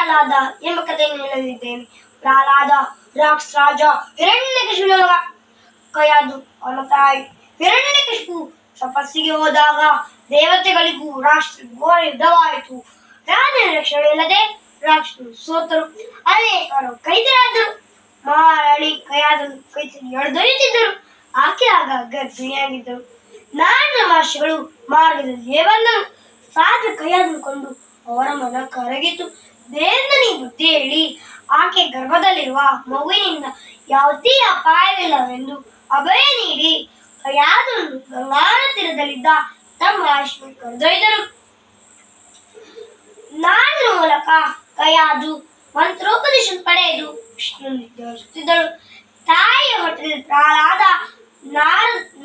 ಪ್ರಹ್ಲಾದ ಎಂಬ ಕಥೆಯನ್ನು ಹೇಳಲಿದ್ದೇನೆ. ಪ್ರಹ್ಲಾದ ರಾಕ್ಷಸ ರಾಜ ಹಿರಣ್ಯಕಶಿಪುವಿನ ಮಗ. ಕಯಾದು ಅವನ ತಾಯಿ. ಹಿರಣ್ಯಕಶಿಪು ತಪಸ್ಸಿಗೆ ಹೋದಾಗ ದೇವತೆಗಳಿಗೂ ರಾಕ್ಷಸರಿಗೂ ಘೋರ ಯುದ್ಧವಾಯಿತು. ರಾಜನ ರಕ್ಷಣೆ ಇಲ್ಲದೆ ರಾಕ್ಷಸರು ಸೋತರು. ಅನೇಕರು ಕೈದಿರಾದರು. ಮಹಾರಾಣಿ ಕಯಾದನ್ನು ಕೈಯಲ್ಲಿ ಎಳೆದೊಯ್ಯುತ್ತಿದ್ದರು. ಆಕೆ ಆಗ ಗರ್ಭಿಣಿಯಾಗಿದ್ದರು. ನಾರದ ಮಹರ್ಷಿಗಳು ಮಾರ್ಗದಲ್ಲಿಯೇ ಬಂದರು. ರಾಜ ಕಯಾದನ್ನು ಕೊಂಡು ಅವರ ಮನ ಕರಗಿತು. ದೇವರಲ್ಲಿ ಬುದ್ಧಿ ಹೇಳಿ ಆಕೆ ಗರ್ಭದಲ್ಲಿರುವ ಮಗುವಿನಿಂದ ಯಾವುದೇ ಅಪಾಯವಿಲ್ಲವೆಂದು ಅಭಯ ನೀಡಿ ಕಯಾದನ್ನು ಗಂಗಾನ ತೀರದಲ್ಲಿದ್ದ ತಮ್ಮ ಆಶ್ರಮಕ್ಕೆ ಕರೆದೊಯ್ದರು. ನಾರದರ ಮೂಲಕ ಕಯಾದು ಮಂತ್ರೋಪದೇಶ ಪಡೆದು ವಿಷ್ಣುವನ್ನು ಧ್ಯಾನಿಸುತ್ತಿದ್ದಳು. ತಾಯಿಯ ಹೊಟ್ಟೆಯಲ್ಲಿ ಪ್ರಹ್ಲಾದ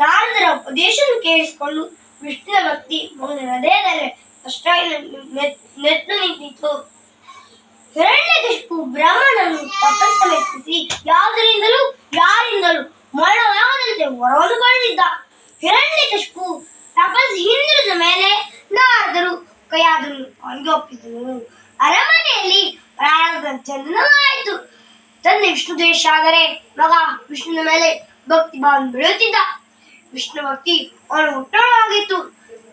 ನಾರದರ ಉಪದೇಶವನ್ನು ಕೇಳಿಸಿಕೊಂಡು ವಿಷ್ಣುವಿನ ಭಕ್ತಿ ಮಗನ ಹೃದಯದಲ್ಲಿ ಅಷ್ಟಾಗಿ ನೆಟ್ಟು ನಿಂತಿತು. ಹಿರಣ್ಯಕಶಿಪು ಬ್ರಹ್ಮನನ್ನು ತಪಸ್ಸ ಮೆಚ್ಚಿಸಿ ಯಾವುದರಿಂದಲೂ ಯಾರಿಂದಲೂ ಮರಣವಾಗದಂತೆ ವರವನ್ನು ಪಡೆದಿದ್ದ. ಹಿರಣ್ಯಕಶಿಪು ತಪಸ್ಸು ಹಿಂದಿರಿದ ಮೇಲೆ ನಾರದರು ಕಯಾದನ್ನು ಅವನಿಗೆ ಒಪ್ಪಿಸಿದರು. ಅರಮನೆಯಲ್ಲಿ ಪ್ರಹ್ಲಾದನ ಜನನವಾಯಿತು. ತಂದೆ ವಿಷ್ಣು ದ್ವೇಷ ಆದರೆ ಮಗ ವಿಷ್ಣುವಿನ ಮೇಲೆ ಭಕ್ತಿ ಭಾವ ಬೆಳೆಯುತ್ತಿದ್ದ. ವಿಷ್ಣು ಭಕ್ತಿ ಅವನು ಹುಟ್ಟೊಳಗಾಗಿತ್ತು.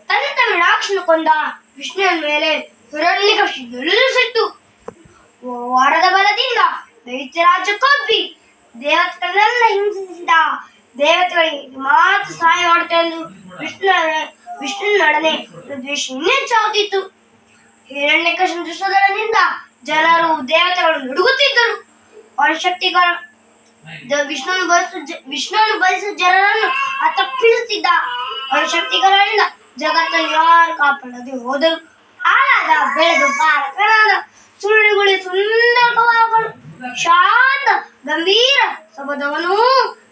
ತನ್ನ ತಮ್ಮ ರಾಕ್ಷಸನ ಕೊಂದ ವಿಷ್ಣುವಿನ ಮೇಲೆ ಹಿರಣ್ಯಕಶಿಪು ಗೆಲುವು ಸಿಕ್ತು. ವರದ ಬಲದಿಂದ ದೈತ್ಯರಾಜ ಕೊಬ್ಬಿ ದೇವತೆಗಳನ್ನೆಲ್ಲ ಹಿಂಸಿಸಿದ. ದೇವತೆಗಳಿಗೆ ಮಾತ್ರ ಸಹಾಯ ಮಾಡುತ್ತೆಂದು ವಿಷ್ಣುವಿನೊಡನೆ ದ್ವೇಷ ಇನ್ನೆಚ್ಚಾಗುತ್ತಿತ್ತು. ಹಿರಣ್ಯಕಶಿಪುವಿನ ದುಷ್ಟತನದಿಂದ ಜನರು ದೇವತೆಗಳನ್ನು ನಡುಗುತ್ತಿದ್ದರು. ಅವನ ಶಕ್ತಿಗಳ ವಿಷ್ಣುವನ್ನು ಬಯಸುವ ಜನರನ್ನು ತಪ್ಪಿಸುತ್ತಿದ್ದ. ಅವನ ಶಕ್ತಿಗಳಿಂದ ಜಗತ್ತನ್ನು ಯಾರು ಕಾಪಾಡದೆ ಹೋದರು. ಆಳಾದ ಬೆಳೆದು ಬಾಲಕನಾದ. ಸುಳ್ಳುಗುಳಿ ಸುಂದರವಾಗಲು ಶಾಂತ ಗಂಭೀರ ಸಬದವನು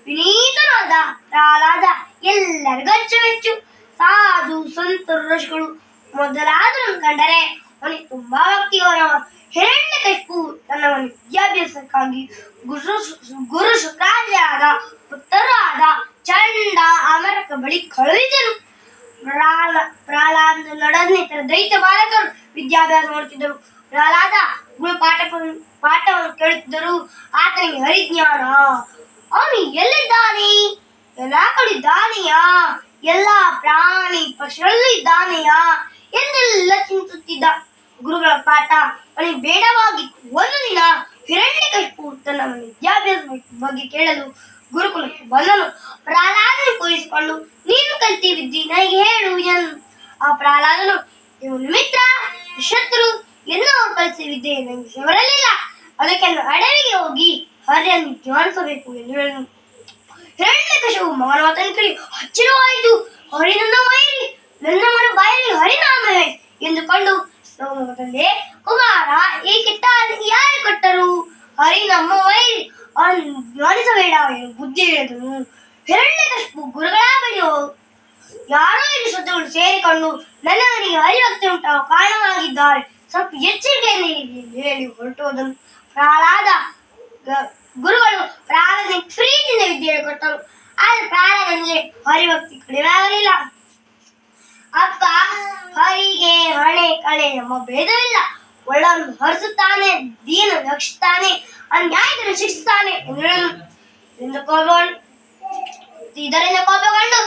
ವಿನೀತನಾದ ಪ್ರಹ್ಲಾದ ಎಲ್ಲರಿಗೂ ಅಚ್ಚುಮೆಚ್ಚು. ಸಾಧು ಸಂತರು ಋಷಿಗಳು ಮೊದಲಾದರನ್ನು ಕಂಡರೆ ಅವನಿಗೆ ತುಂಬಾ ಭಕ್ತಿ ಗೌರವ. ಹಿರಣ್ಯಕಶಿಪು ತನ್ನ ವಿದ್ಯಾಭ್ಯಾಸಕ್ಕಾಗಿ ಗುರು ಶುಕ್ರಾಚಾರ್ಯರಾದ ಪುತ್ರರಾದ ಚಂಡ ಅಮರಕ ಬಳಿ ಕಳುಹಿಸಿದನು. ಪ್ರಹ್ಲಾದನೊಡನೆ ದೈತ್ಯ ಬಾಲಕರು ವಿದ್ಯಾಭ್ಯಾಸ ಮಾಡುತ್ತಿದ್ದರು. ಪ್ರಹ್ಲಾದ ಗುರು ಪಾಠವನ್ನು ಕೇಳುತ್ತಿದ್ದರು. ಆತನಿಗೆ ಹರಿಜ್ಞಾನ. ಅವನು ಎಲ್ಲಿದ್ದಾನೆ, ಎಲ್ಲ ಕಡೆ ಇದ್ದಾನೆಯಾ, ಎಲ್ಲ ಪ್ರಾಣಿ ಪಕ್ಷಿಗಳಲ್ಲೂ ಇದ್ದಾನೆಯಾ ಎಂದೆಲ್ಲ ಚಿಂತಿಸುತ್ತಿದ್ದ. ಗುರುಗಳ ಪಾಠ ಅವನಿಗೆ ಬೇಡವಾಗಿತ್ತು. ಒಂದು ದಿನ ಹಿರಣ್ಯಕಶಿಪು ತನ್ನ ವಿದ್ಯಾಭ್ಯಾಸ ಬಗ್ಗೆ ಕೇಳಲು ಗುರುಕುಲಕ್ಕೆ ಬಂದನು. ಪ್ರಹ್ಲಾದನು ಕೂರಿಸಿಕೊಂಡು ನೀನು ಕಲಿತಿ ವಿದ್ಯೆ ನನಗೆ ಹೇಳು ಎಂದು. ಆ ಪ್ರಹ್ಲಾದನು ಇವನು ಮಿತ್ರ ಶತ್ರು ಎನ್ನುವರು ಕಲಿಸಿದ ವಿದ್ಯೆ ನನಗೆ ಹೆವರಲಿಲ್ಲ. ಅದಕ್ಕೆ ಅಡವಿಗೆ ಹೋಗಿ ಹರಿಯನ್ನು ಧ್ಯಾನಿಸಬೇಕು ಎಂದು ಹೇಳಿದನು. ಹಿರಣ್ಯಕಶಿಪು ಮಗನ ಮಾತನ್ನು ಕೇಳಿ ಆಶ್ಚರ್ಯವಾಯಿತು. ಹರಿ ನನ್ನ ವೈರಿ, ನನ್ನ ಮನ ಬಾಯಲ್ಲಿ ಹರಿನಾಮವೇ ಎಂದುಕೊಂಡು ತಂದೆ ಕುಮಾರ ಈ ಕೆಟ್ಟ ಯಾರು ಕೊಟ್ಟರು? ಹರಿ ನಮ್ಮ ವೈರಿ, ಅವನು ಧ್ಯಾನಿಸಬೇಡ ಎಂದು ಬುದ್ಧಿ ಹೇಳಿದನು. ಹಿರಣ್ಯಕಶಿಪು ಗುರುಗಳ ಬಳಿ ಯಾರೋ ಇಲ್ಲಿ ಶತ್ರುಗಳು ಸೇರಿಕೊಂಡು ನನಗೆ ಹರಿಭಕ್ತಿ ಉಂಟಾಗುವ ಕಾರಣವಾಗಿದ್ದಾರೆ, ಸ್ವಲ್ಪ ಎಚ್ಚರಿಕೆಯನ್ನು ಹೇಳಿ ಹೊರಟೋದನು. ಗುರುಗಳು ಪ್ರಹ್ಲಾದನಿಗೆ ಪ್ರೀತಿಯಿಂದ ವಿದ್ಯೆ ಹೇಳಿಕೊಟ್ಟರು. ಆದರೆ ಪ್ರಹ್ಲಾದನಿಗೆ ಹರಿಭಕ್ತಿ ಕಡಿಮೆ ಆಗಲಿಲ್ಲ. ಅಪ್ಪ, ಹರಿಗೆ ಹಣೆ ಕಳೆ ಎಂಬ ಭೇದವಿಲ್ಲ. ಒಳ್ಳೆಯನ್ನು ಹರಿಸುತ್ತಾನೆ, ದೀನ ರಕ್ಷಿಸುತ್ತಾನೆ, ಅನ್ಯಾಯವನ್ನು ಶಿಕ್ಷಿಸುತ್ತಾನೆ ಇದರಿಂದ ಕೋಪಗೊಂಡು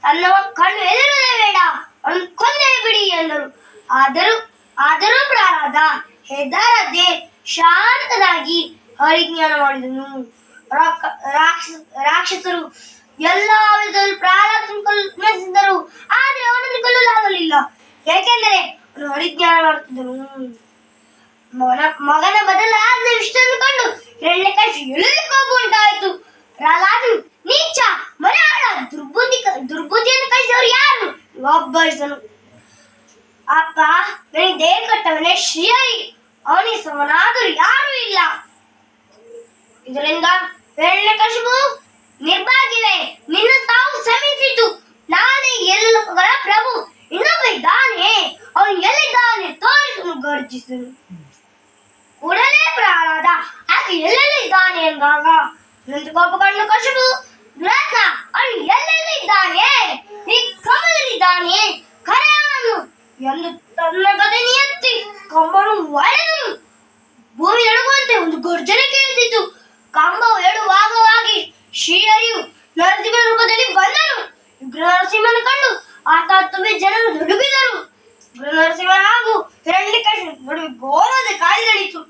ತನ್ನ ಕಣ್ಣು ಎದುರುವುದೇ ಬೇಡ, ಅವನು ಕೊಂದೇ ಬಿಡಿ ಎಂದರು. ಆದರೂ ಪ್ರಹ್ಲಾದ ಹೆದರದೆ ಶಾಂತನಾಗಿ ಹರಿಜ್ಞಾನ ಮಾಡಿದನು. ರಾಕ್ಷಸರು ಎಲ್ಲ ವಿಧದಲ್ಲಿ ಪ್ರಹ್ಲಾದನು ಆದರೆ ಅವನನ್ನು ಕೊಲ್ಲಲಾಗಲಿಲ್ಲ. ಏಕೆಂದರೆ ಅವನು ಹರಿಜ್ಞಾನ ಮಾಡುತ್ತಿದ್ದನು. ಮಗನ ಬದಲಾದ ವಿಷ್ಣುವನ್ನು ಕಂಡು ಹಿರಣ್ಯಕಶಿಪು ಎಲ್ಲಿ ಕೋಪ ಉಂಟಾಯಿತು. ಪ್ರಹ್ಲಾದನು ನೀಚ ಮನೆಯಾಳ ದುರ್ಬುದ್ಧಿಯನ್ನು ಕಲಿಸಿದವರು ಯಾರು ಒಬ್ಬರಿಸನು. ಅಪ್ಪ, ನನಗೆ ದೇಹ ಕೊಟ್ಟವನೇ ಶ್ರೀಹರಿ, ಅವನಿಗೆ ಸಮನಾದರೂ ಯಾರೂ ಇಲ್ಲ. ಇದರಿಂದ ಹಿರಣ್ಯಕಶಿಪು ನಿರ್ಭಾಗ್ಯವೇ, ನಿನ್ನ ತಾವು ಸಮೀಪಿಸಿತು. ನಾನೇ ಎಲ್ಲ ಲೋಕಗಳ ಪ್ರಭು, ಇನ್ನೊಬ್ಬ ಇದ್ದಾನೆ, ಅವನು ಎಲ್ಲಿದ್ದಾನೆ ತೋರಿಸಲು ಗರ್ಜಿಸಿದನು. ಕೂಡಲೇ ಪ್ರಹ್ಲಾದ ಆಕೆ ಎಲ್ಲೆಲ್ಲಿ ಇದ್ದಾನೆ ಎಂದಾಗ ಕೋಪಗೊಂಡು ಕಶಿಪು ದುರತ್ನ, ಅವನು ಎಲ್ಲೆಲ್ಲಿ ಇದ್ದಾನೆ, ಈ ಕ್ರಮದಲ್ಲಿದ್ದಾನೆ, ಕರೆ ಅವನು ಎಂದು ತನ್ನ ಗದೆಯನ್ನು ಎತ್ತಿ ಕಂಬನು ಒಡೆದನು. ಭೂಮಿ ನಡುಗುವಂತೆ ಒಂದು ಗರ್ಜನೆ ಕೇಳಿಸಿತು. ಕಂಬವು ಎರಡು ಭಾಗವಾಗಿ ಶ್ರೀಹರಿಯು ನರಸಿಂಹನ ರೂಪದಲ್ಲಿ ಬಂದನು. ಉಗ್ರ ನರಸಿಂಹನ ಕಂಡು ಆತಾತವೇ ಜನರು ನಡುಗಿದರು. ಉಗ್ರ ನರಸಿಂಹ ಹಾಗೂ ಹಿರಣ್ಯಕಶಿಪುವಿನ ನಡುವೆ ಘೋರದ ಕಾಳಿ ನಡೆಯಿತು.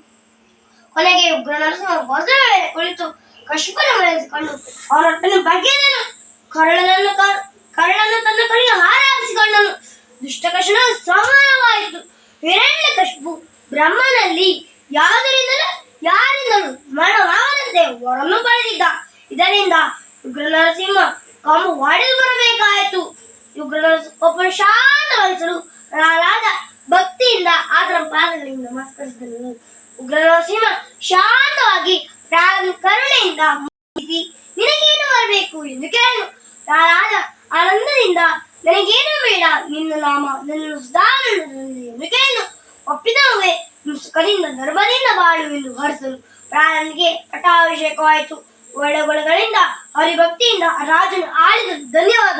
ಕೊನೆಗೆ ಉಗ್ರ ನರಸಿಂಹ ವಜ್ರದ ಮೇಲೆ ಕುಳಿತು ಕಶ್ಯಪನ ಮರೆಸಿಕೊಂಡು ಅವನನ್ನು ಬಗೆದನು. ಕರಳನ್ನು ತನ್ನ ಕಡೆಗೆ ಹಾರಾಡಿಸಿಕೊಂಡನು. ದುಷ್ಟಕಶನ ಸಮಾನವಾಯಿತು. ಹಿರಣ್ಯಕಶಿಪು ಬ್ರಹ್ಮನಲ್ಲಿ ಯಾರಿಂದಲೂ ಮರಣವಾಗದಂತೆ ವರನ್ನು ಪಡೆದಿದ್ದ. ಇದರಿಂದ ಉಗ್ರ ನರಸಿಂಹ ಕಂಬ ಒಡೆದು ಬರಬೇಕಾಯಿತು. ಉಗ್ರ ನರಸಿಂಹ ಶಾಂತ ವಹಿಸಲು ಪ್ರಹ್ಲಾದ ಭಕ್ತಿಯಿಂದ ಆತನ ಪಾದಗಳಿಗೆ ನಮಸ್ಕರಿಸಿದನು. ಉಗ್ರ ನರಸಿಂಹ ಶಾಂತವಾಗಿ ಪ್ರಹ್ಲಾದನ ಕರುಣೆಯಿಂದ ನಿನಗೇನು ಬರಬೇಕು ಎಂದು ಕೇಳಲು ಪ್ರಹ್ಲಾದ ಆನಂದದಿಂದ ನನಗೇನು ಬೇಡ, ನಿನ್ನ ನಾಮ ನನ್ನನ್ನು ಸದಾನಂದದಲ್ಲಿ ಎಂದು ಕೇಳಲು ಒಪ್ಪಿದವೇ ಸುಖದಿಂದ ಧರ್ಮದಿಂದ ಬಾಳು ಎಂದು ಹರಿಸಲು ಪ್ರಹ್ಲಾದನಿಗೆ ಪಟ್ಟಾಭಿಷೇಕವಾಯಿತು. ಒಳಗೊಳಗಳಿಂದ ಹರಿಭಕ್ತಿಯಿಂದ ರಾಜನು ಆಳಿದನು. ಧನ್ಯವಾದ.